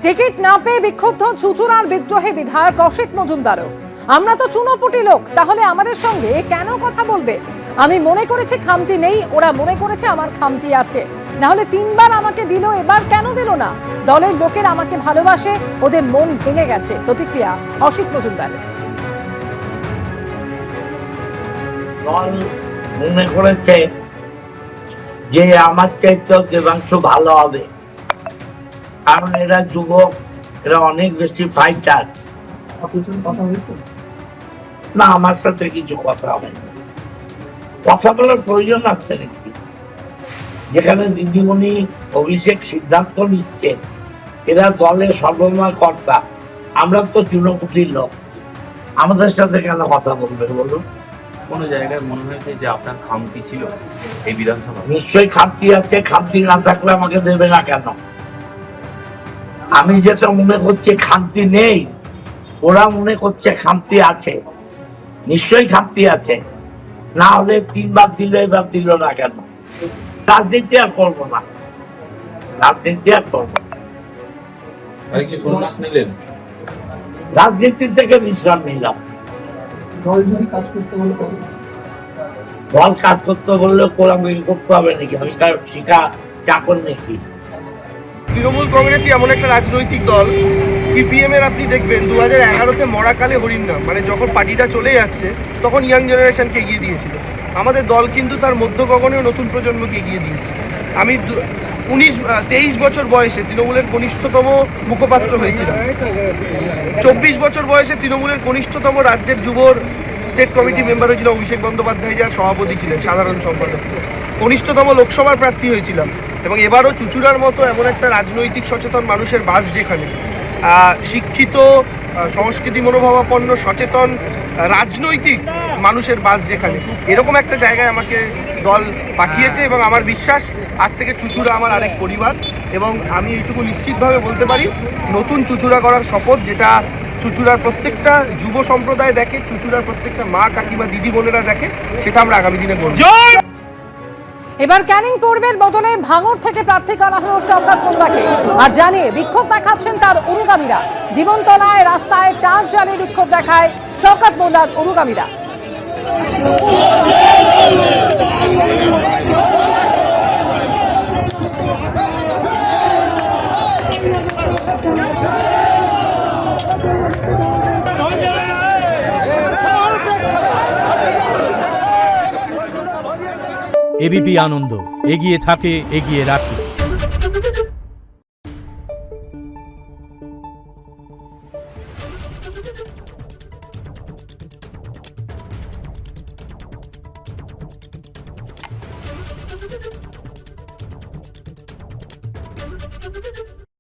Ticket না পেয়ে বিক্ষুব্ধ চুচুড়ার বিদ্রোহী বিধায়ক অসিত মজুমদারও। আমরা তো চুনোপুটি লোক, তাহলে আমাদের সঙ্গে কেন কথা বলবে? আমি মনে করেছি খামতি নেই, ওরা মনে করেছে আমার খামতি আছে। না হলে 3 বার আমাকে দিল, এবার কেন দিল না? দলের লোকের আমাকে ভালোবাসে, ওদের মন ভেঙে গেছে। প্রতিক্রিয়া অসিত মজুমদারের। দল মনে করেছে যে আমার চাইতেও দেবাংশু ভালো হবে, কারণ এরা যুবক, এরা অনেক বেশি ফাইটার। কথা হয়েছে না, আমার সাথে কিছু কথা হয়নি। কথা বলার প্রয়োজন আছে নাকি? যেখানে দিদিমণি অভিষেক সিদ্ধান্ত নিচ্ছে, এরা দলের সর্বময় কর্তা, আমরা তো চুনোপুটির লোক, আমাদের সাথে কেন কথা বলবে বলুন? কোনো জায়গায় মনে হয়েছে যে আপনার খামতি ছিল এই বিধানসভা? নিশ্চয়ই খামতি আছে, খামতি না থাকলে আমাকে দেবে না কেন? আমি যেটা মনে করছি খামতি নেই, ওরা মনে করছে খামতি আছে। নিশ্চয়ই খামতি আছে, না হলে 3 বার দিল, এবার দিল না কেন? রাজনীতি আর করবো না, রাজনীতি আর করবো না। কি সন্ন্যাস নিলেন? রাজনীতি থেকে বিশ্রাম নিলাম। দল যদি কাজ করতে বলে তবে দল কাজ করতে বললে কোলাকুলি করতে হবে নাকি? আমি কার ঠিকা চাকর নাকি? তৃণমূল কংগ্রেসই এমন একটা রাজনৈতিক দল, সিপিএম এর আপনি দেখবেন 2011-তে মরাকালে হরিণনাম, মানে যখন পার্টিটা চলে যাচ্ছে তখন ইয়াং জেনারেশনকে এগিয়ে দিয়েছিল। আমাদের দল কিন্তু তার মধ্য গগনেও নতুন প্রজন্মকে এগিয়ে দিয়েছে। আমি 23 বছর বয়সে তৃণমূলের কনিষ্ঠতম মুখপাত্র হয়েছিলাম। 24 বছর বয়সে তৃণমূলের কনিষ্ঠতম রাজ্যের যুবর স্টেট কমিটি মেম্বার হয়েছিল অভিষেক বন্দ্যোপাধ্যায়, যার সভাপতি ছিলেন, সাধারণ সম্পাদক। কনিষ্ঠতম লোকসভার প্রার্থী হয়েছিলাম। এবং এবারও চুচুড়ার মতো এমন একটা রাজনৈতিক সচেতন মানুষের বাস, যেখানে শিক্ষিত, সংস্কৃতি মনোভাবাপন্ন, সচেতন, রাজনৈতিক মানুষের বাস, যেখানে এরকম একটা জায়গায় আমাকে দল পাঠিয়েছে। এবং আমার বিশ্বাস আজ থেকে চুচুড়া আমার আরেক পরিবার। এবং আমি এইটুকু নিশ্চিতভাবে বলতে পারি, নতুন চুচুড়া করার শপথ, যেটা চুচুড়ার প্রত্যেকটা যুব সম্প্রদায় দেখে, চুচুড়ার প্রত্যেকটা মা, কাকিমা, দিদি, বোনেরা দেখে, সেটা আমরা আগামী দিনে করব। এবার ক্যানিং পূর্বের বদলে ভাঙড় থেকে প্রার্থী করা হলো শওকত মোল্লাকে। আর জানিয়ে বিক্ষোভ দেখাচ্ছেন তার অনুগামীরা। জীবনতলায় রাস্তায় টার্চ জ্বালিয়ে বিক্ষোভ দেখায় শওকত মোল্লার অনুগামীরা। এবিপি আনন্দ, এগিয়ে থাকে, এগিয়ে রাখে।